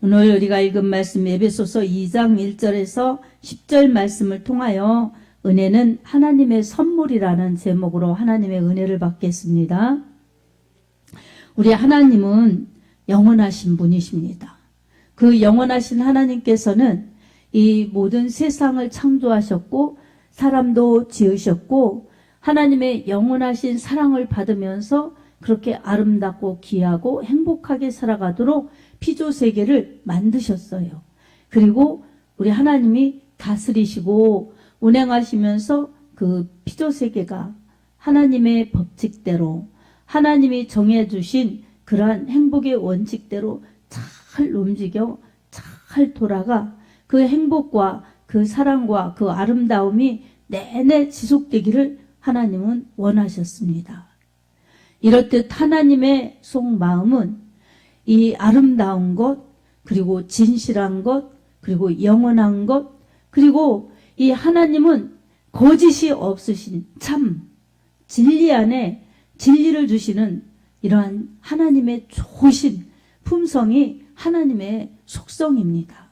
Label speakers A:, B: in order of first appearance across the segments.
A: 오늘 우리가 읽은 말씀 에베소서 2장 1절에서 10절 말씀을 통하여 은혜는 하나님의 선물이라는 제목으로 하나님의 은혜를 받겠습니다. 우리 하나님은 영원하신 분이십니다. 그 영원하신 하나님께서는 이 모든 세상을 창조하셨고 사람도 지으셨고 하나님의 영원하신 사랑을 받으면서 그렇게 아름답고 귀하고 행복하게 살아가도록 피조세계를 만드셨어요. 그리고 우리 하나님이 다스리시고 운행하시면서 그 피조세계가 하나님의 법칙대로 하나님이 정해주신 그러한 행복의 원칙대로 잘 움직여 잘 돌아가 그 행복과 그 사랑과 그 아름다움이 내내 지속되기를 하나님은 원하셨습니다. 이렇듯 하나님의 속마음은 이 아름다운 것, 그리고 진실한 것, 그리고 영원한 것, 그리고 이 하나님은 거짓이 없으신 참 진리 안에 진리를 주시는 이러한 하나님의 좋으신 품성이 하나님의 속성입니다.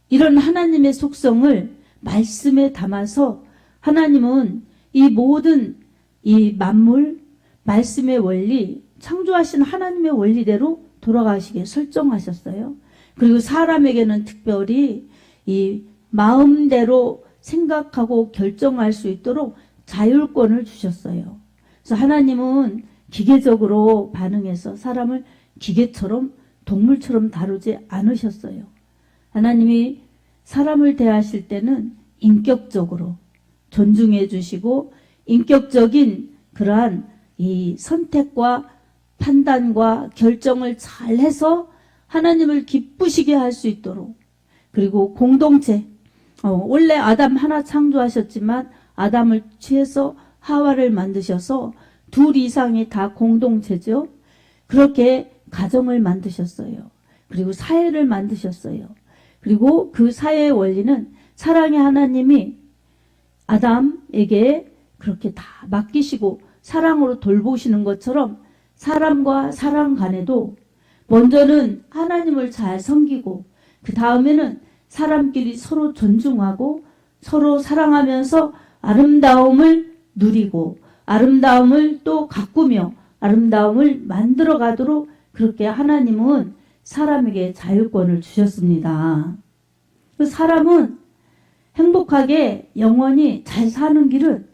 A: 이런 하나님의 속성을 말씀에 담아서 하나님은 이 모든 이 만물, 말씀의 원리, 창조하신 하나님의 원리대로 돌아가시게 설정하셨어요. 그리고 사람에게는 특별히 이 마음대로 생각하고 결정할 수 있도록 자율권을 주셨어요. 그래서 하나님은 기계적으로 반응해서 사람을 기계처럼 동물처럼 다루지 않으셨어요. 하나님이 사람을 대하실 때는 인격적으로 존중해 주시고 인격적인 그러한 이 선택과 판단과 결정을 잘해서 하나님을 기쁘시게 할 수 있도록 그리고 공동체 원래 아담 하나 창조하셨지만 아담을 취해서 하와를 만드셔서 둘 이상이 다 공동체죠. 그렇게 가정을 만드셨어요. 그리고 사회를 만드셨어요. 그리고 그 사회의 원리는 사랑의 하나님이 아담에게 그렇게 다 맡기시고 사랑으로 돌보시는 것처럼 사람과 사람 간에도 먼저는 하나님을 잘 섬기고 그 다음에는 사람끼리 서로 존중하고 서로 사랑하면서 아름다움을 누리고 아름다움을 또 가꾸며 아름다움을 만들어 가도록 그렇게 하나님은 사람에게 자율권을 주셨습니다. 그 사람은 행복하게 영원히 잘 사는 길은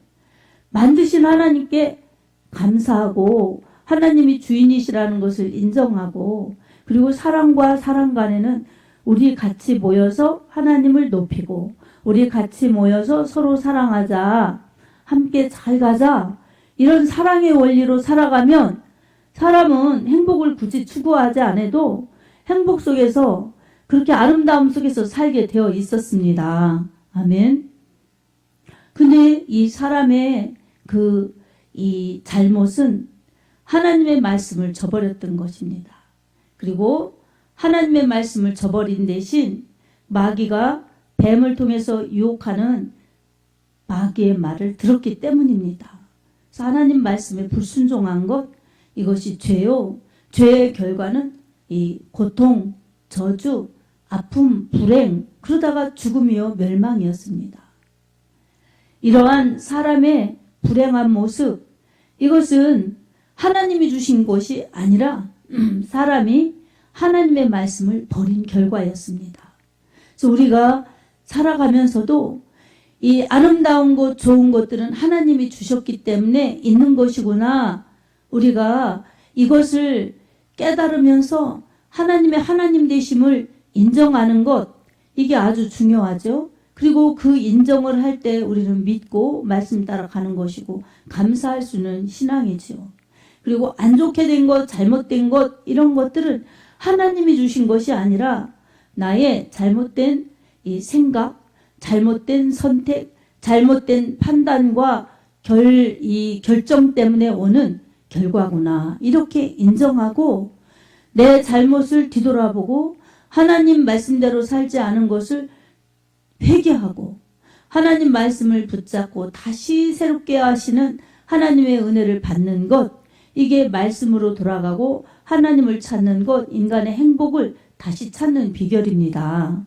A: 만드신 하나님께 감사하고 하나님이 주인이시라는 것을 인정하고 그리고 사람과 사람 간에는 우리 같이 모여서 하나님을 높이고 우리 같이 모여서 서로 사랑하자 함께 잘 가자 이런 사랑의 원리로 살아가면 사람은 행복을 굳이 추구하지 않아도 행복 속에서 그렇게 아름다움 속에서 살게 되어 있었습니다. 아멘. 근데 이 사람의 이 잘못은 하나님의 말씀을 저버렸던 것입니다. 그리고 하나님의 말씀을 저버린 대신 마귀가 뱀을 통해서 유혹하는 마귀의 말을 들었기 때문입니다. 그래서 하나님 말씀에 불순종한 것 이것이 죄요. 죄의 결과는 이 고통, 저주, 아픔, 불행 그러다가 죽음이요 멸망이었습니다. 이러한 사람의 불행한 모습 이것은 하나님이 주신 것이 아니라 사람이 하나님의 말씀을 버린 결과였습니다. 그래서 우리가 살아가면서도 이 아름다운 것, 좋은 것들은 하나님이 주셨기 때문에 있는 것이구나. 우리가 이것을 깨달으면서 하나님의 하나님 되심을 인정하는 것 이게 아주 중요하죠. 그리고 그 인정을 할 때 우리는 믿고 말씀 따라 가는 것이고 감사할 수는 신앙이죠. 그리고 안 좋게 된 것, 잘못된 것 이런 것들은 하나님이 주신 것이 아니라 나의 잘못된 이 생각, 잘못된 선택, 잘못된 판단과 이 결정 때문에 오는 결과구나. 이렇게 인정하고 내 잘못을 뒤돌아보고 하나님 말씀대로 살지 않은 것을 회개하고 하나님 말씀을 붙잡고 다시 새롭게 하시는 하나님의 은혜를 받는 것 이게 말씀으로 돌아가고 하나님을 찾는 것 인간의 행복을 다시 찾는 비결입니다.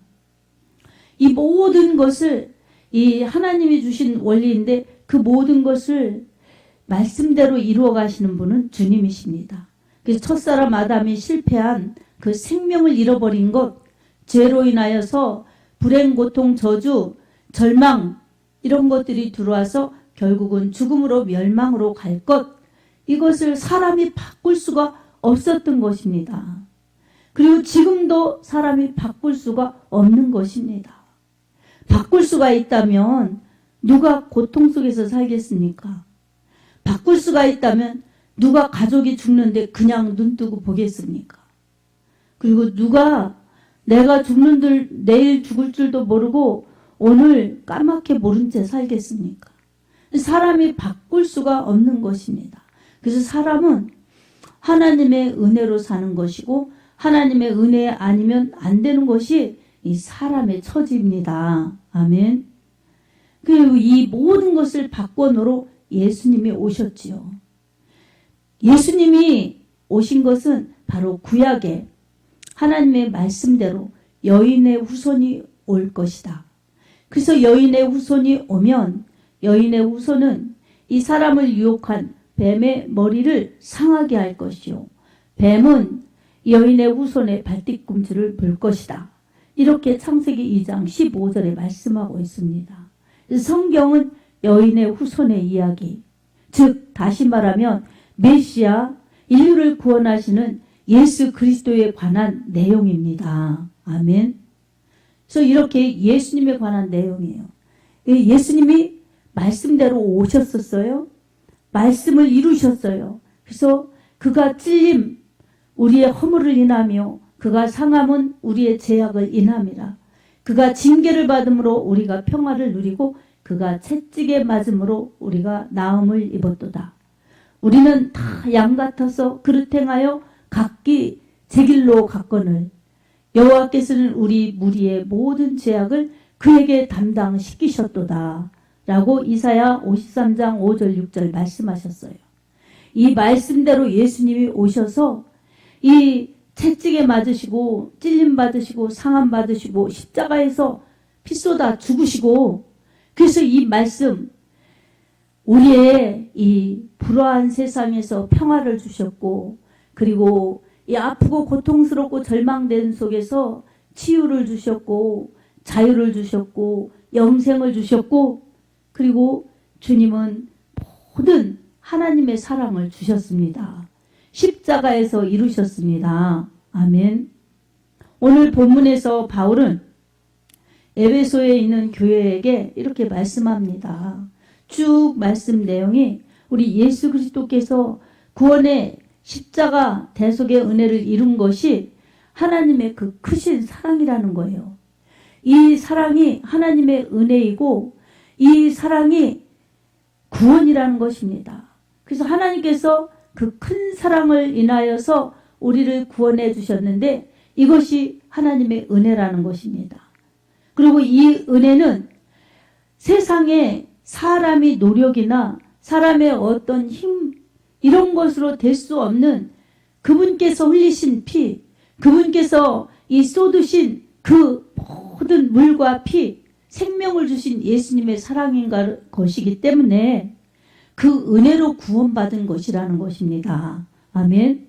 A: 이 모든 것을 이 하나님이 주신 원리인데 그 모든 것을 말씀대로 이루어 가시는 분은 주님이십니다. 그래서 첫사람 아담이 실패한 그 생명을 잃어버린 것, 죄로 인하여서 불행, 고통, 저주, 절망 이런 것들이 들어와서 결국은 죽음으로 멸망으로 갈 것, 이것을 사람이 바꿀 수가 없었던 것입니다. 그리고 지금도 사람이 바꿀 수가 없는 것입니다. 바꿀 수가 있다면 누가 고통 속에서 살겠습니까? 바꿀 수가 있다면 누가 가족이 죽는데 그냥 눈 뜨고 보겠습니까? 그리고 누가 내가 내일 죽을 줄도 모르고 오늘 까맣게 모른 채 살겠습니까? 사람이 바꿀 수가 없는 것입니다. 그래서 사람은 하나님의 은혜로 사는 것이고 하나님의 은혜 아니면 안 되는 것이 이 사람의 처지입니다. 아멘. 그리고 이 모든 것을 바꿔놓으러 예수님이 오셨지요. 예수님이 오신 것은 바로 구약에 하나님의 말씀대로 여인의 후손이 올 것이다. 그래서 여인의 후손이 오면 여인의 후손은 이 사람을 유혹한 뱀의 머리를 상하게 할 것이요. 뱀은 여인의 후손의 발뒤꿈치를 물 것이다. 이렇게 창세기 2장 15절에 말씀하고 있습니다. 성경은 여인의 후손의 이야기, 즉 다시 말하면 메시아, 인류를 구원하시는 예수 그리스도에 관한 내용입니다. 아멘. 그래서 이렇게 예수님에 관한 내용이에요. 예수님이 말씀대로 오셨었어요. 말씀을 이루셨어요. 그래서 그가 찔림, 우리의 허물을 인하며 그가 상함은 우리의 죄악을 인함이라. 그가 징계를 받음으로 우리가 평화를 누리고 그가 채찍에 맞음으로 우리가 나음을 입었도다. 우리는 다 양 같아서 그릇 행하여 각기 제 길로 갔거늘 여호와께서는 우리 무리의 모든 죄악을 그에게 담당시키셨도다. 라고 이사야 53장 5절 6절 말씀하셨어요. 이 말씀대로 예수님이 오셔서 이 채찍에 맞으시고 찔림 받으시고 상함 받으시고 십자가에서 피 쏟아 죽으시고, 그래서 이 말씀 우리의 이 불화한 세상에서 평화를 주셨고, 그리고 이 아프고 고통스럽고 절망된 속에서 치유를 주셨고 자유를 주셨고 영생을 주셨고, 그리고 주님은 모든 하나님의 사랑을 주셨습니다. 십자가에서 이루셨습니다. 아멘. 오늘 본문에서 바울은 에베소에 있는 교회에게 이렇게 말씀합니다. 쭉 말씀 내용이 우리 예수 그리스도께서 구원의 십자가 대속의 은혜를 이룬 것이 하나님의 그 크신 사랑이라는 거예요. 이 사랑이 하나님의 은혜이고 이 사랑이 구원이라는 것입니다. 그래서 하나님께서 그 큰 사랑을 인하여서 우리를 구원해 주셨는데 이것이 하나님의 은혜라는 것입니다. 그리고 이 은혜는 세상에 사람이 노력이나 사람의 어떤 힘 이런 것으로 될 수 없는 그분께서 흘리신 피, 그분께서 이 쏟으신 그 모든 물과 피, 생명을 주신 예수님의 사랑인 것이기 때문에 그 은혜로 구원받은 것이라는 것입니다. 아멘.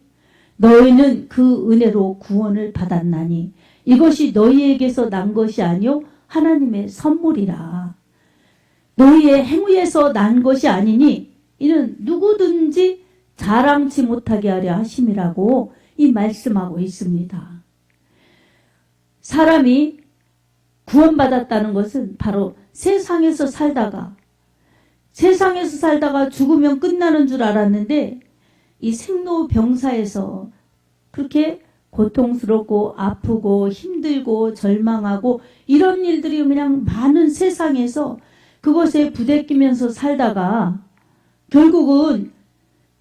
A: 너희는 그 은혜로 구원을 받았나니 이것이 너희에게서 난 것이 아니요 하나님의 선물이라. 너희의 행위에서 난 것이 아니니 이는 누구든지 자랑치 못하게 하려 하심이라고 이 말씀하고 있습니다. 사람이 구원받았다는 것은 바로 세상에서 살다가 죽으면 끝나는 줄 알았는데 이 생로병사에서 그렇게 고통스럽고 아프고 힘들고 절망하고 이런 일들이 그냥 많은 세상에서 그것에 부대끼면서 살다가 결국은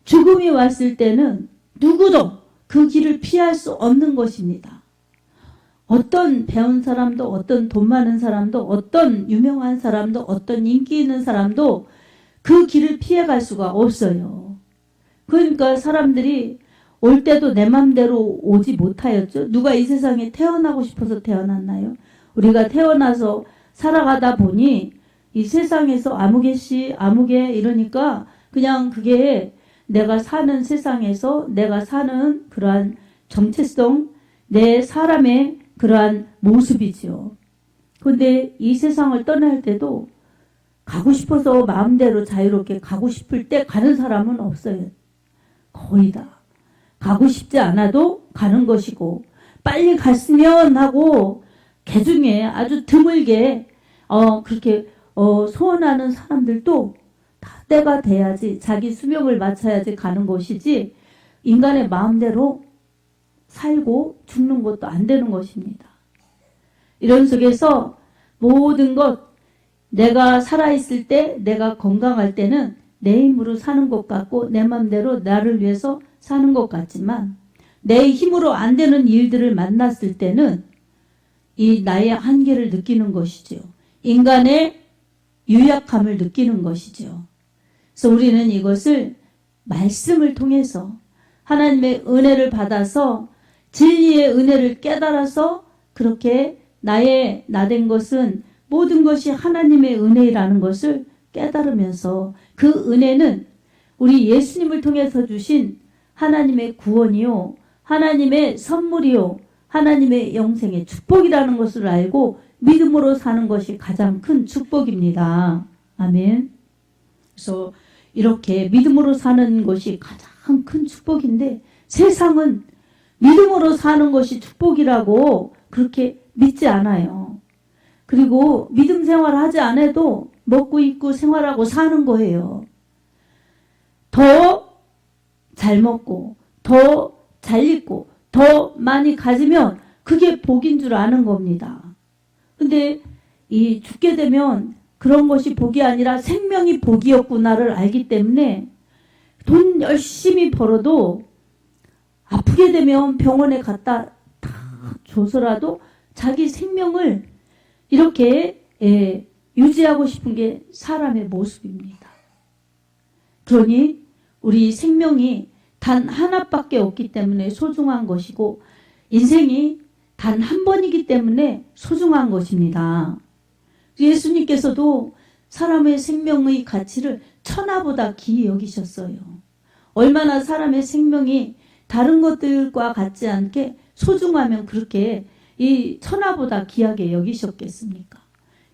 A: 죽음이 왔을 때는 누구도 그 길을 피할 수 없는 것입니다. 어떤 배운 사람도, 어떤 돈 많은 사람도, 어떤 유명한 사람도, 어떤 인기 있는 사람도 그 길을 피해갈 수가 없어요. 그러니까 사람들이 올 때도 내 맘대로 오지 못하였죠. 누가 이 세상에 태어나고 싶어서 태어났나요? 우리가 태어나서 살아가다 보니 이 세상에서 아무개씨 아무개 이러니까 그냥 그게 내가 사는 세상에서 내가 사는 그러한 정체성, 내 사람의 그러한 모습이지요. 근데 이 세상을 떠날 때도 가고 싶어서 마음대로 자유롭게 가고 싶을 때 가는 사람은 없어요. 거의 다. 가고 싶지 않아도 가는 것이고 빨리 갔으면 하고 개중에 아주 드물게 그렇게 소원하는 사람들도 다 때가 돼야지 자기 수명을 마쳐야지 가는 것이지 인간의 마음대로 살고 죽는 것도 안 되는 것입니다. 이런 속에서 모든 것 내가 살아있을 때 내가 건강할 때는 내 힘으로 사는 것 같고 내 맘대로 나를 위해서 사는 것 같지만 내 힘으로 안 되는 일들을 만났을 때는 이 나의 한계를 느끼는 것이죠. 인간의 유약함을 느끼는 것이죠. 그래서 우리는 이것을 말씀을 통해서 하나님의 은혜를 받아서 진리의 은혜를 깨달아서 그렇게 나된 것은 모든 것이 하나님의 은혜라는 것을 깨달으면서 그 은혜는 우리 예수님을 통해서 주신 하나님의 구원이요, 하나님의 선물이요, 하나님의 영생의 축복이라는 것을 알고 믿음으로 사는 것이 가장 큰 축복입니다. 아멘. 그래서 이렇게 믿음으로 사는 것이 가장 큰 축복인데 세상은 믿음으로 사는 것이 축복이라고 그렇게 믿지 않아요. 그리고 믿음 생활을 하지 않아도 먹고 입고 생활하고 사는 거예요. 더 잘 먹고 더 잘 입고 더 많이 가지면 그게 복인 줄 아는 겁니다. 근데 이 죽게 되면 그런 것이 복이 아니라 생명이 복이었구나를 알기 때문에 돈 열심히 벌어도 아프게 되면 병원에 갖다 다 줘서라도 자기 생명을 이렇게 유지하고 싶은 게 사람의 모습입니다. 그러니 우리 생명이 단 하나밖에 없기 때문에 소중한 것이고 인생이 단 한 번이기 때문에 소중한 것입니다. 예수님께서도 사람의 생명의 가치를 천하보다 귀히 여기셨어요. 얼마나 사람의 생명이 다른 것들과 같지 않게 소중하면 그렇게 이 천하보다 귀하게 여기셨겠습니까?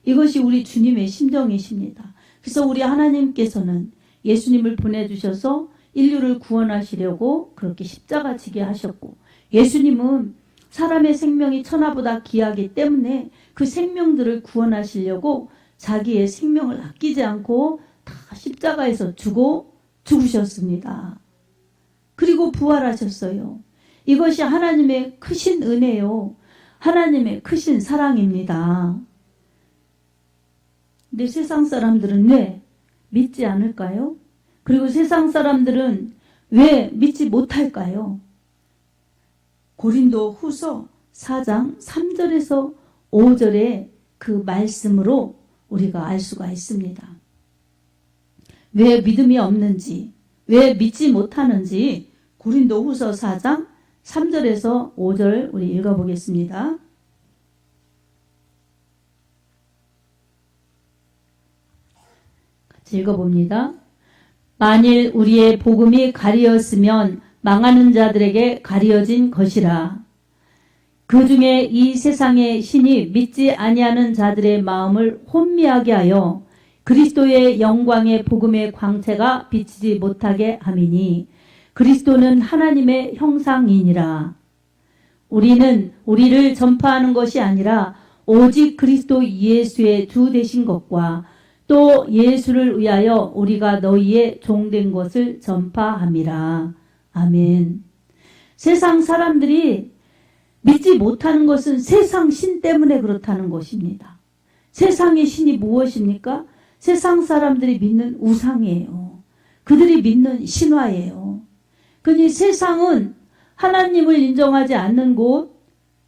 A: 이것이 우리 주님의 심정이십니다. 그래서 우리 하나님께서는 예수님을 보내주셔서 인류를 구원하시려고 그렇게 십자가 지게 하셨고 예수님은 사람의 생명이 천하보다 귀하기 때문에 그 생명들을 구원하시려고 자기의 생명을 아끼지 않고 다 십자가에서 죽으셨습니다. 그리고 부활하셨어요. 이것이 하나님의 크신 은혜요. 하나님의 크신 사랑입니다. 근데 세상 사람들은 왜 믿지 않을까요? 그리고 세상 사람들은 왜 믿지 못할까요? 고린도 후서 4장 3절에서 5절의 그 말씀으로 우리가 알 수가 있습니다. 왜 믿음이 없는지, 왜 믿지 못하는지 고린도 후서 4장 3절에서 5절 우리 읽어보겠습니다. 같이 읽어봅니다. 만일 우리의 복음이 가리었으면 망하는 자들에게 가리어진 것이라. 그 중에 이 세상의 신이 믿지 아니하는 자들의 마음을 혼미하게 하여 그리스도의 영광의 복음의 광채가 비치지 못하게 함이니 그리스도는 하나님의 형상이니라. 우리는 우리를 전파하는 것이 아니라 오직 그리스도 예수의 주 되신 것과 또 예수를 위하여 우리가 너희의 종된 것을 전파함이라. 아멘. 세상 사람들이 믿지 못하는 것은 세상 신 때문에 그렇다는 것입니다. 세상의 신이 무엇입니까? 세상 사람들이 믿는 우상이에요. 그들이 믿는 신화예요. 그러니 세상은 하나님을 인정하지 않는 곳,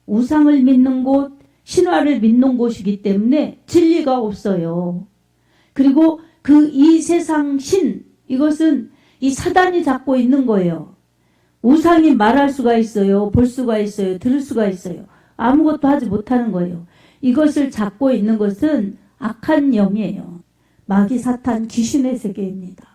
A: 우상을 믿는 곳, 신화를 믿는 곳이기 때문에 진리가 없어요. 그리고 이 세상 신, 이것은 이 사단이 잡고 있는 거예요. 우상이 말할 수가 있어요. 볼 수가 있어요. 들을 수가 있어요. 아무것도 하지 못하는 거예요. 이것을 잡고 있는 것은 악한 영이에요. 마귀 사탄 귀신의 세계입니다.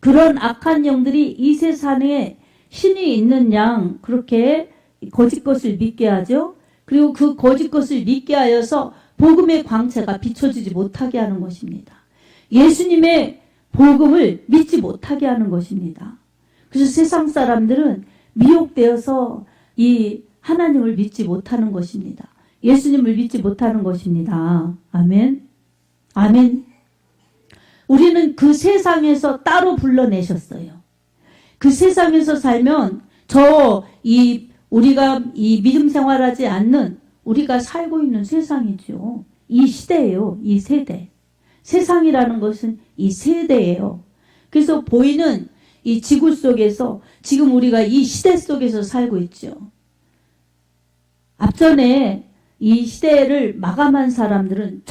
A: 그런 악한 영들이 이 세상에 신이 있는 양 그렇게 거짓 것을 믿게 하죠. 그리고 그 거짓 것을 믿게 하여서 복음의 광채가 비춰지지 못하게 하는 것입니다. 예수님의 복음을 믿지 못하게 하는 것입니다. 그래서 세상 사람들은 미혹되어서 이 하나님을 믿지 못하는 것입니다. 예수님을 믿지 못하는 것입니다. 아멘. 아멘. 우리는 그 세상에서 따로 불러내셨어요. 그 세상에서 살면 우리가 이 믿음 생활하지 않는 우리가 살고 있는 세상이죠. 이 시대예요. 이 세대. 세상이라는 것은 이 세대예요. 그래서 보이는 이 지구 속에서 지금 우리가 이 시대 속에서 살고 있죠. 앞전에 이 시대를 마감한 사람들은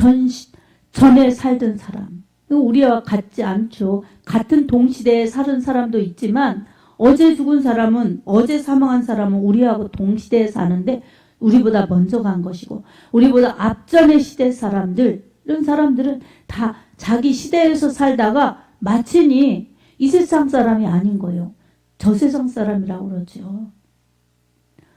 A: 전에 살던 사람. 우리와 같지 않죠. 같은 동시대에 사는 사람도 있지만 어제 죽은 사람은 어제 사망한 사람은 우리하고 동시대에 사는데 우리보다 먼저 간 것이고 우리보다 앞전의 시대 사람들 이런 사람들은 다 자기 시대에서 살다가 마치니 이 세상 사람이 아닌 거예요. 저 세상 사람이라고 그러죠.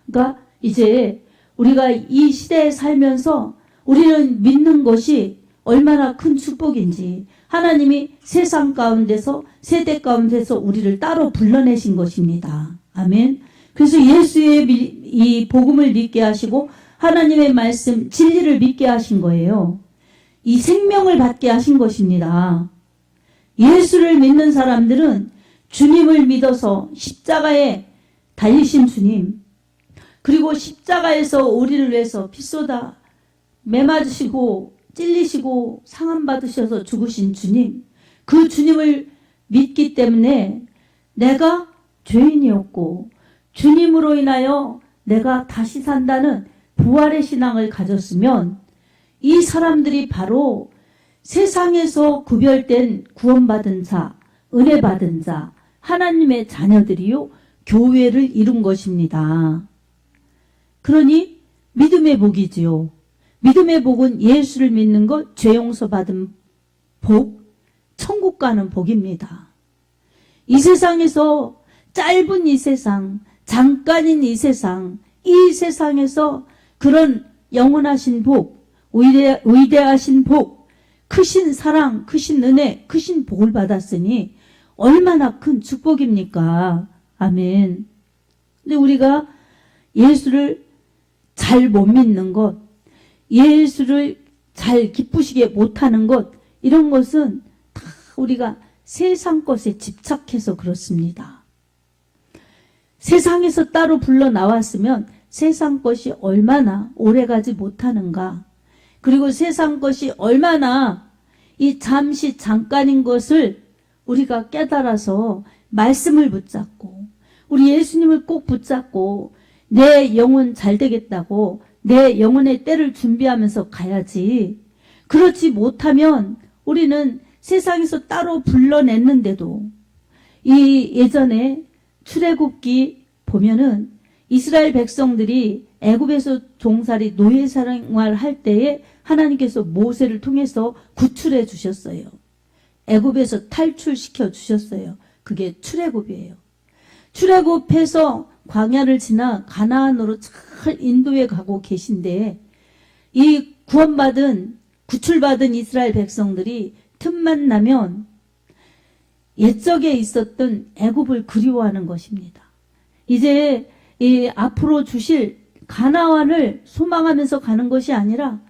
A: 그러니까 이제 우리가 이 시대에 살면서 우리는 믿는 것이 얼마나 큰 축복인지 하나님이 세상 가운데서 세대 가운데서 우리를 따로 불러내신 것입니다. 아멘. 그래서 예수의 이 복음을 믿게 하시고 하나님의 말씀 진리를 믿게 하신 거예요. 이 생명을 받게 하신 것입니다. 예수를 믿는 사람들은 주님을 믿어서 십자가에 달리신 주님 그리고 십자가에서 우리를 위해서 피 쏟아 매맞으시고 찔리시고 상함 받으셔서 죽으신 주님 그 주님을 믿기 때문에 내가 죄인이었고 주님으로 인하여 내가 다시 산다는 부활의 신앙을 가졌으면 이 사람들이 바로 세상에서 구별된 구원받은 자, 은혜 받은 자, 하나님의 자녀들이요 교회를 이룬 것입니다. 그러니 믿음의 복이지요. 믿음의 복은 예수를 믿는 것, 죄 용서 받은 복, 천국 가는 복입니다. 이 세상에서 짧은 이 세상, 잠깐인 이 세상에서 그런 영원하신 복, 위대하신 복, 크신 사랑, 크신 은혜, 크신 복을 받았으니 얼마나 큰 축복입니까? 아멘. 근데 우리가 예수를 잘 못 믿는 것, 예수를 잘 기쁘시게 못하는 것, 이런 것은 다 우리가 세상 것에 집착해서 그렇습니다. 세상에서 따로 불러 나왔으면 세상 것이 얼마나 오래가지 못하는가, 그리고 세상 것이 얼마나 이 잠시 잠깐인 것을 우리가 깨달아서 말씀을 붙잡고 우리 예수님을 꼭 붙잡고 내 영혼 잘 되겠다고 내 영혼의 때를 준비하면서 가야지. 그렇지 못하면 우리는 세상에서 따로 불러냈는데도 이 예전에 출애굽기 보면은 이스라엘 백성들이 애굽에서 종살이 노예 생활할 때에 하나님께서 모세를 통해서 구출해 주셨어요. 애굽에서 탈출시켜 주셨어요. 그게 출애굽이에요. 출애굽해서 광야를 지나 가나안으로 잘 인도해 가고 계신데 이 구출받은 이스라엘 백성들이 틈만 나면 옛적에 있었던 애굽을 그리워하는 것입니다. 이제 이 앞으로 주실 가나안을 소망하면서 가는 것이 아니라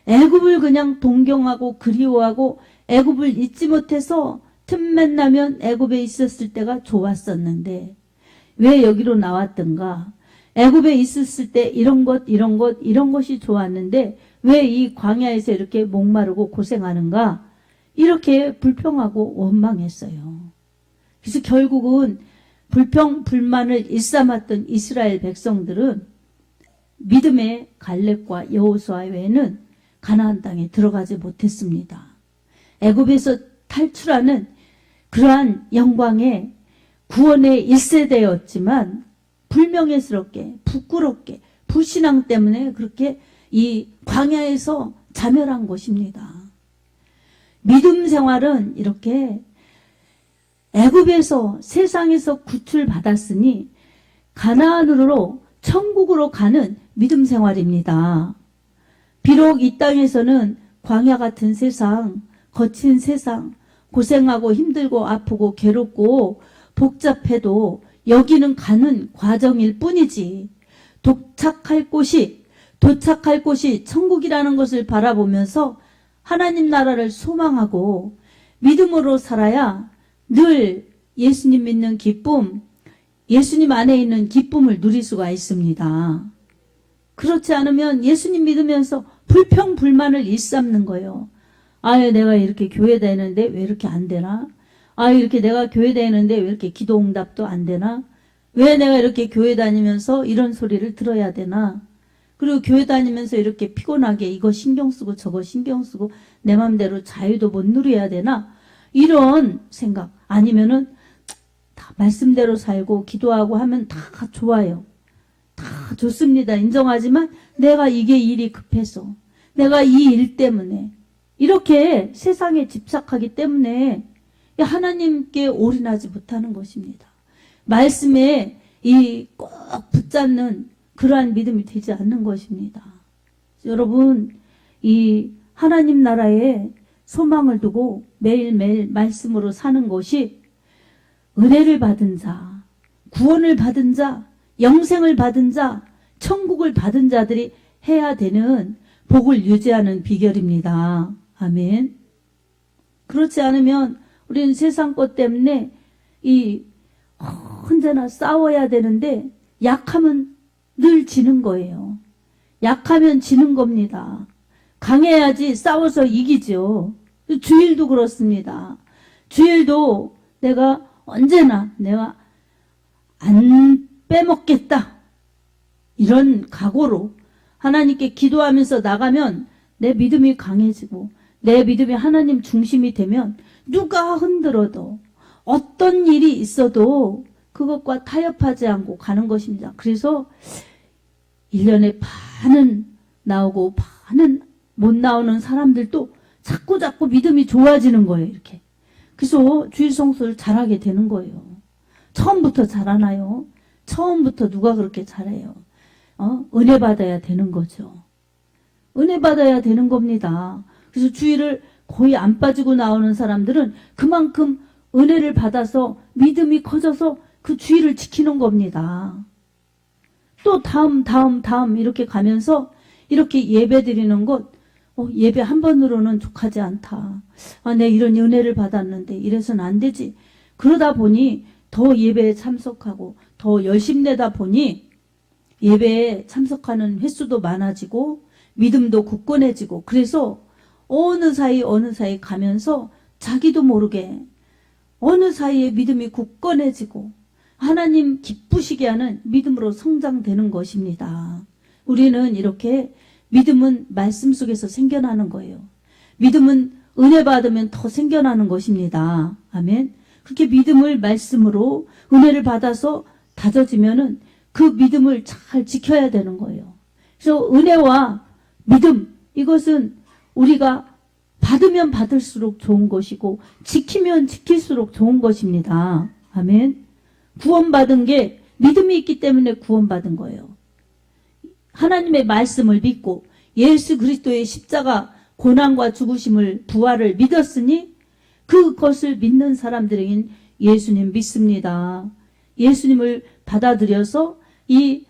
A: 애굽을 그냥 동경하고 그리워하고 애굽을 잊지 못해서 틈만 나면 애굽에 있었을 때가 좋았었는데 왜 여기로 나왔던가? 애굽에 있었을 때 이런 것이 좋았는데 왜 이 광야에서 이렇게 목마르고 고생하는가? 이렇게 불평하고 원망했어요. 그래서 결국은 불만을 일삼았던 이스라엘 백성들은 믿음의 갈렙과 여호수아 외에는 가나안 땅에 들어가지 못했습니다. 애굽에서 탈출하는 그러한 영광의 구원의 1세대였지만 불명예스럽게, 부끄럽게, 불신앙 때문에 그렇게 이 광야에서 자멸한 것입니다. 믿음 생활은 이렇게 애굽에서 세상에서 구출받았으니 가나안으로 천국으로 가는 믿음 생활입니다. 비록 이 땅에서는 광야 같은 세상, 거친 세상, 고생하고 힘들고 아프고 괴롭고 복잡해도 여기는 가는 과정일 뿐이지 도착할 곳이 천국이라는 것을 바라보면서 하나님 나라를 소망하고 믿음으로 살아야 늘 예수님 믿는 기쁨, 예수님 안에 있는 기쁨을 누릴 수가 있습니다. 그렇지 않으면 예수님 믿으면서 불평불만을 일삼는 거예요. 아유, 내가 이렇게 교회 다니는데 왜 이렇게 안 되나? 아유, 이렇게 내가 교회 다니는데 왜 이렇게 기도 응답도 안 되나? 왜 내가 이렇게 교회 다니면서 이런 소리를 들어야 되나? 그리고 교회 다니면서 이렇게 피곤하게 이거 신경 쓰고 저거 신경 쓰고 내 맘대로 자유도 못 누려야 되나? 이런 생각. 아니면은 다 말씀대로 살고 기도하고 하면 다 좋아요. 다 좋습니다. 인정하지만 내가 이게 일이 급해서 내가 이 일 때문에 이렇게 세상에 집착하기 때문에 하나님께 올인하지 못하는 것입니다. 말씀에 이 꼭 붙잡는 그러한 믿음이 되지 않는 것입니다. 여러분, 이 하나님 나라에 소망을 두고 매일매일 말씀으로 사는 것이 은혜를 받은 자, 구원을 받은 자, 영생을 받은 자, 천국을 받은 자들이 해야 되는 복을 유지하는 비결입니다. 아멘. 그렇지 않으면 우리는 세상 것 때문에 언제나 싸워야 되는데 약하면 늘 지는 거예요. 약하면 지는 겁니다. 강해야지 싸워서 이기죠. 주일도 그렇습니다. 주일도 내가 언제나 내가 안 빼먹겠다. 이런 각오로 하나님께 기도하면서 나가면 내 믿음이 강해지고 내 믿음이 하나님 중심이 되면 누가 흔들어도 어떤 일이 있어도 그것과 타협하지 않고 가는 것입니다. 그래서 1년에 반은 나오고 반은 못 나오는 사람들도 자꾸 믿음이 좋아지는 거예요. 이렇게. 그래서 주일 성수를 잘하게 되는 거예요. 처음부터 잘하나요? 처음부터 누가 그렇게 잘해요? 은혜 받아야 되는 거죠. 은혜 받아야 되는 겁니다. 그래서 주일을 거의 안 빠지고 나오는 사람들은 그만큼 은혜를 받아서 믿음이 커져서 그 주일을 지키는 겁니다. 또 다음 이렇게 가면서 이렇게 예배 드리는 것, 예배 한 번으로는 족하지 않다. 내가 이런 은혜를 받았는데 이래서는 안 되지. 그러다 보니 더 예배에 참석하고 더 열심내다 보니 예배에 참석하는 횟수도 많아지고 믿음도 굳건해지고 그래서 어느 사이 가면서 자기도 모르게 어느 사이에 믿음이 굳건해지고 하나님 기쁘시게 하는 믿음으로 성장되는 것입니다. 우리는 이렇게 믿음은 말씀 속에서 생겨나는 거예요. 믿음은 은혜 받으면 더 생겨나는 것입니다. 아멘. 그렇게 믿음을 말씀으로 은혜를 받아서 다져지면은 그 믿음을 잘 지켜야 되는 거예요. 그래서 은혜와 믿음, 이것은 우리가 받으면 받을수록 좋은 것이고 지키면 지킬수록 좋은 것입니다. 아멘. 구원받은 게 믿음이 있기 때문에 구원받은 거예요. 하나님의 말씀을 믿고 예수 그리스도의 십자가 고난과 죽으심을 부활을 믿었으니 그것을 믿는 사람들에겐 예수님 믿습니다. 예수님을 받아들여서 이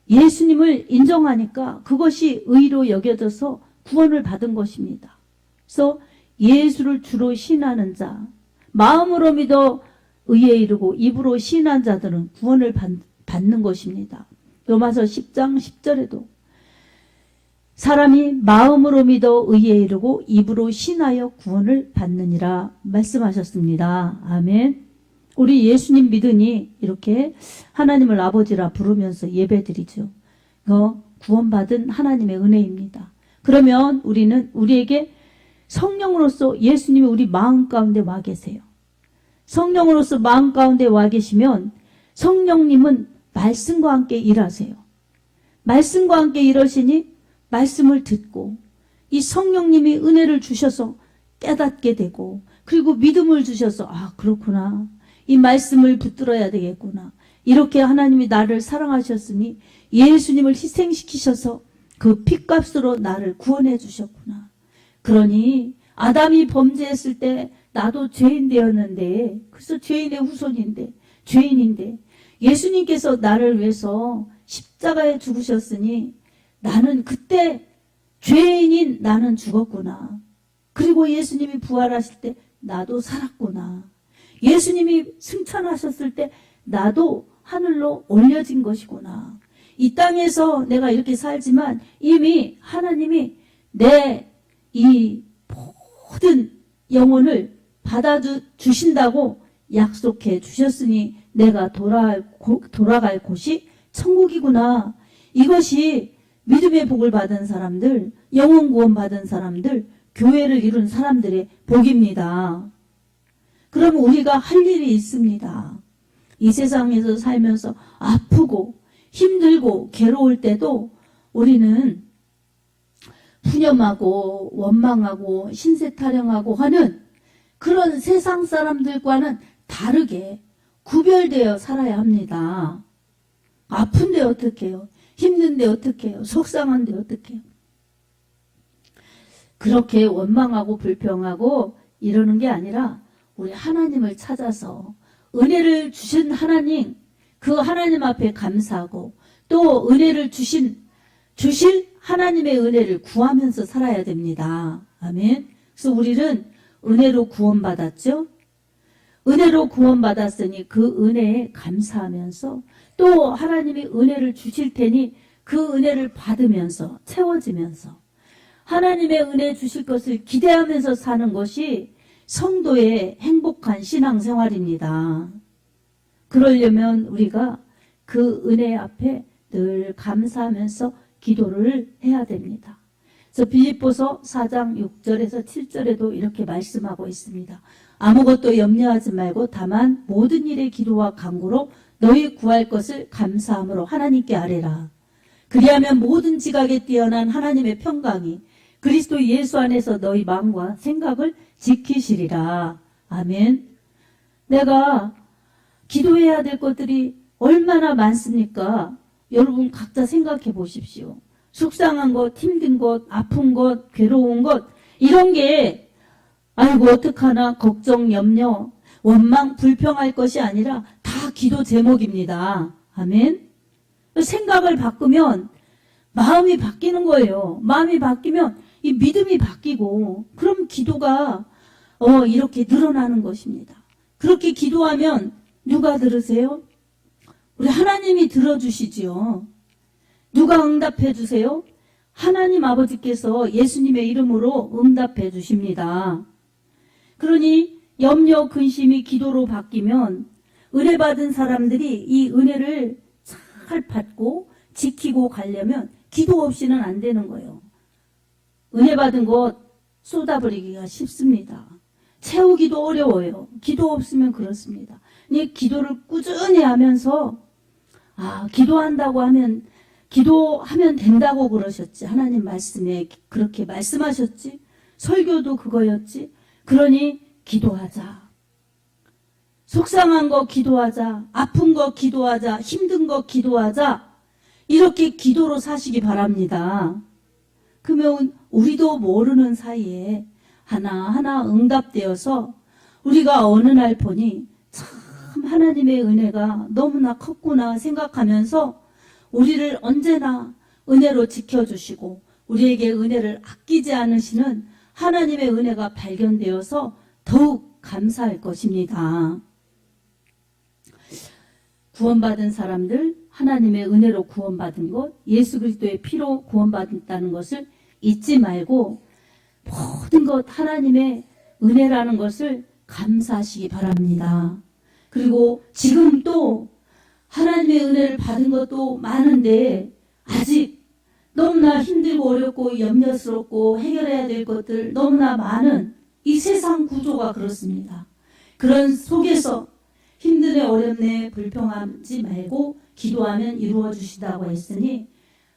A: 예수님을 인정하니까 그것이 의로 여겨져서 구원을 받은 것입니다. 그래서 예수를 주로 신하는 자, 마음으로 믿어 의에 이르고 입으로 신한 자들은 구원을 받는 것입니다. 로마서 10장 10절에도 사람이 마음으로 믿어 의에 이르고 입으로 신하여 구원을 받느니라 말씀하셨습니다. 아멘. 우리 예수님 믿으니 이렇게 하나님을 아버지라 부르면서 예배드리죠. 구원받은 하나님의 은혜입니다. 그러면 우리는 우리에게 성령으로서 예수님이 우리 마음 가운데 와 계세요. 성령으로서 마음 가운데 와 계시면 성령님은 말씀과 함께 일하세요. 말씀과 함께 일하시니 말씀을 듣고 이 성령님이 은혜를 주셔서 깨닫게 되고 그리고 믿음을 주셔서 아 그렇구나. 이 말씀을 붙들어야 되겠구나. 이렇게 하나님이 나를 사랑하셨으니 예수님을 희생시키셔서 그 핏값으로 나를 구원해 주셨구나. 그러니 아담이 범죄했을 때 나도 죄인 되었는데 그래서 죄인의 후손인데 죄인인데 예수님께서 나를 위해서 십자가에 죽으셨으니 나는 그때 죄인인 나는 죽었구나. 그리고 예수님이 부활하실 때 나도 살았구나. 예수님이 승천하셨을 때 나도 하늘로 올려진 것이구나. 이 땅에서 내가 이렇게 살지만 이미 하나님이 내 이 모든 영혼을 받아주신다고 약속해 주셨으니 내가 돌아갈 곳이 천국이구나. 이것이 믿음의 복을 받은 사람들, 영혼 구원 받은 사람들, 교회를 이룬 사람들의 복입니다. 그럼 우리가 할 일이 있습니다. 이 세상에서 살면서 아프고 힘들고 괴로울 때도 우리는 푸념하고 원망하고 신세타령하고 하는 그런 세상 사람들과는 다르게 구별되어 살아야 합니다. 아픈데 어떻게 해요? 힘든데 어떻게 해요? 속상한데 어떻게 해요? 그렇게 원망하고 불평하고 이러는 게 아니라 우리 하나님을 찾아서 은혜를 주신 하나님, 그 하나님 앞에 감사하고 또 은혜를 주실 하나님의 은혜를 구하면서 살아야 됩니다. 아멘. 그래서 우리는 은혜로 구원받았죠. 은혜로 구원받았으니 그 은혜에 감사하면서 또 하나님이 은혜를 주실 테니 그 은혜를 받으면서 채워지면서 하나님의 은혜 주실 것을 기대하면서 사는 것이 성도의 행복한 신앙생활입니다. 그러려면 우리가 그 은혜 앞에 늘 감사하면서 기도를 해야 됩니다. 그래서 빌립보서 4장 6절에서 7절에도 이렇게 말씀하고 있습니다. 아무것도 염려하지 말고 다만 모든 일에 기도와 간구로 너희 구할 것을 감사함으로 하나님께 아뢰라. 그리하면 모든 지각에 뛰어난 하나님의 평강이 그리스도 예수 안에서 너희 마음과 생각을 지키시리라. 아멘. 내가 기도해야 될 것들이 얼마나 많습니까? 여러분 각자 생각해 보십시오. 속상한 것, 힘든 것, 아픈 것, 괴로운 것 이런 게 아이고 어떡하나 걱정, 염려, 원망, 불평할 것이 아니라 다 기도 제목입니다. 아멘. 생각을 바꾸면 마음이 바뀌는 거예요. 마음이 바뀌면 이 믿음이 바뀌고 그럼 기도가 이렇게 늘어나는 것입니다. 그렇게 기도하면 누가 들으세요? 우리 하나님이 들어주시지요. 누가 응답해 주세요? 하나님 아버지께서 예수님의 이름으로 응답해 주십니다. 그러니 염려, 근심이 기도로 바뀌면 은혜 받은 사람들이 이 은혜를 잘 받고 지키고 가려면 기도 없이는 안 되는 거예요. 은혜 받은 것 쏟아버리기가 쉽습니다. 채우기도 어려워요. 기도 없으면 그렇습니다. 기도를 꾸준히 하면서 기도한다고 하면 기도하면 된다고 그러셨지. 하나님 말씀에 그렇게 말씀하셨지. 설교도 그거였지. 그러니 기도하자. 속상한 거 기도하자. 아픈 거 기도하자. 힘든 거 기도하자. 이렇게 기도로 사시기 바랍니다. 그러면 우리도 모르는 사이에 하나하나 응답되어서 우리가 어느 날 보니 참 하나님의 은혜가 너무나 컸구나 생각하면서 우리를 언제나 은혜로 지켜주시고 우리에게 은혜를 아끼지 않으시는 하나님의 은혜가 발견되어서 더욱 감사할 것입니다. 구원받은 사람들, 하나님의 은혜로 구원받은 것, 예수 그리스도의 피로 구원받았다는 것을 잊지 말고 모든 것 하나님의 은혜라는 것을 감사하시기 바랍니다. 그리고 지금 또 하나님의 은혜를 받은 것도 많은데 아직 너무나 힘들고 어렵고 염려스럽고 해결해야 될 것들 너무나 많은 이 세상 구조가 그렇습니다. 그런 속에서 힘드네 어렵네 불평하지 말고 기도하면 이루어 주시다고 했으니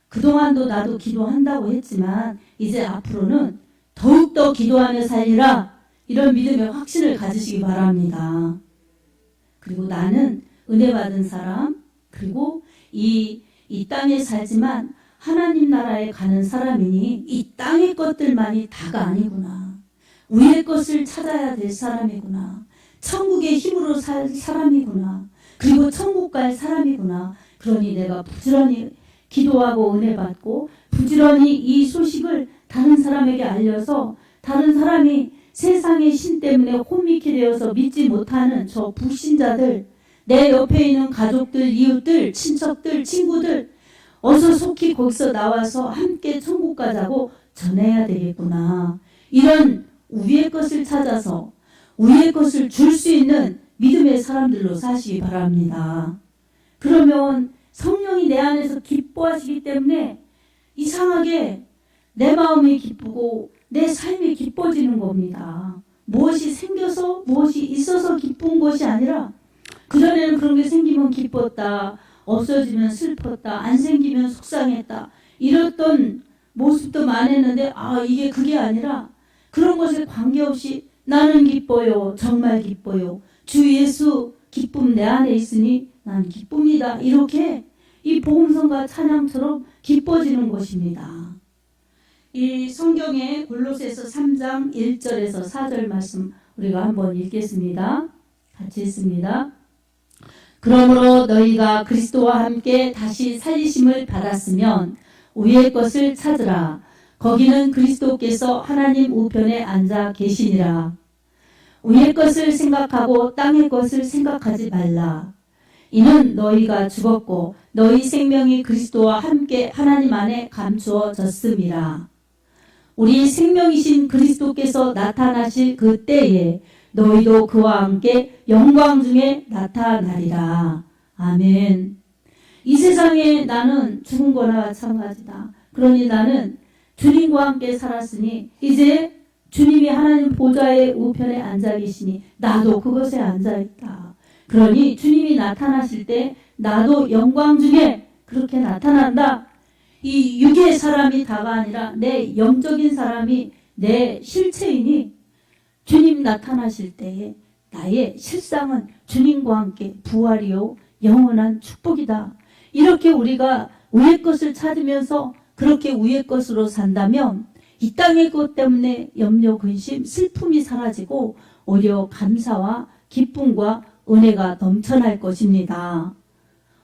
A: 그동안도 나도 기도한다고 했지만 이제 앞으로는 더욱더 기도하며 살리라 이런 믿음의 확신을 가지시기 바랍니다. 그리고 나는 은혜 받은 사람 그리고 이 땅에 살지만 하나님 나라에 가는 사람이니 이 땅의 것들만이 다가 아니구나. 위의 것을 찾아야 될 사람이구나. 천국의 힘으로 살 사람이구나. 그리고 천국 갈 사람이구나. 그러니 내가 부지런히 기도하고 은혜 받고 부지런히 이 소식을 다른 사람에게 알려서 다른 사람이 세상의 신 때문에 혼미케 되어서 믿지 못하는 저 불신자들, 내 옆에 있는 가족들, 이웃들, 친척들, 친구들 어서 속히 거기서 나와서 함께 천국 가자고 전해야 되겠구나. 이런 위의 것을 찾아서 위의 것을 줄 수 있는 믿음의 사람들로 사시기 바랍니다. 그러면 성령이 내 안에서 기뻐하시기 때문에 이상하게 내 마음이 기쁘고 내 삶이 기뻐지는 겁니다. 무엇이 생겨서 무엇이 있어서 기쁜 것이 아니라 그전에는 그런 게 생기면 기뻤다. 없어지면 슬펐다. 안 생기면 속상했다. 이랬던 모습도 많았는데 이게 그게 아니라 그런 것에 관계없이 나는 기뻐요. 정말 기뻐요. 주 예수 기쁨 내 안에 있으니 난 기쁩니다. 이렇게 이 복음성가 찬양처럼 기뻐지는 것입니다. 이 성경의 골로새서 3장 1절에서 4절 말씀 우리가 한번 읽겠습니다. 같이 읽습니다. 그러므로 너희가 그리스도와 함께 다시 살리심을 받았으면 위의 것을 찾으라. 거기는 그리스도께서 하나님 우편에 앉아 계시니라. 위의 것을 생각하고 땅의 것을 생각하지 말라. 이는 너희가 죽었고 너희 생명이 그리스도와 함께 하나님 안에 감추어졌음이라. 우리 생명이신 그리스도께서 나타나실 그 때에 너희도 그와 함께 영광 중에 나타나리라. 아멘. 이 세상에 나는 죽은 거나 마찬가지다. 그러니 나는 주님과 함께 살았으니 이제 주님이 하나님 보좌의 우편에 앉아 계시니 나도 그것에 앉아 있다. 그러니 주님이 나타나실 때 나도 영광 중에 그렇게 나타난다. 이 육의 사람이 다가 아니라 내 영적인 사람이 내 실체이니 주님 나타나실 때에 나의 실상은 주님과 함께 부활이요 영원한 축복이다. 이렇게 우리가 위의 것을 찾으면서 그렇게 위의 것으로 산다면 이 땅의 것 때문에 염려, 근심, 슬픔이 사라지고 오히려 감사와 기쁨과 은혜가 넘쳐날 것입니다.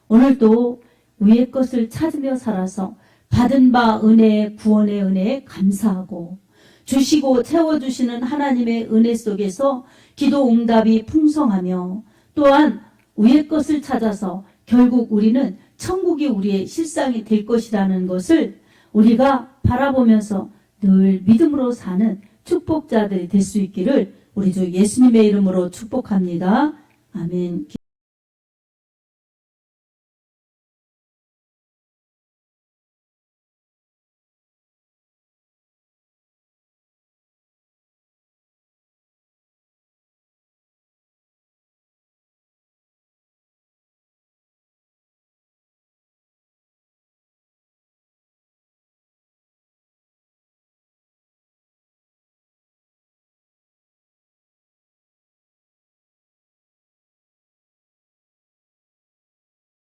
A: 오늘도 위의 것을 찾으며 살아서 받은 바 은혜의 구원의 은혜에 감사하고 주시고 채워주시는 하나님의 은혜 속에서 기도 응답이 풍성하며 또한 위의 것을 찾아서 결국 우리는 천국이 우리의 실상이 될 것이라는 것을 우리가 바라보면서 늘 믿음으로 사는 축복자들이 될 수 있기를 우리 주 예수님의 이름으로 축복합니다. 아멘.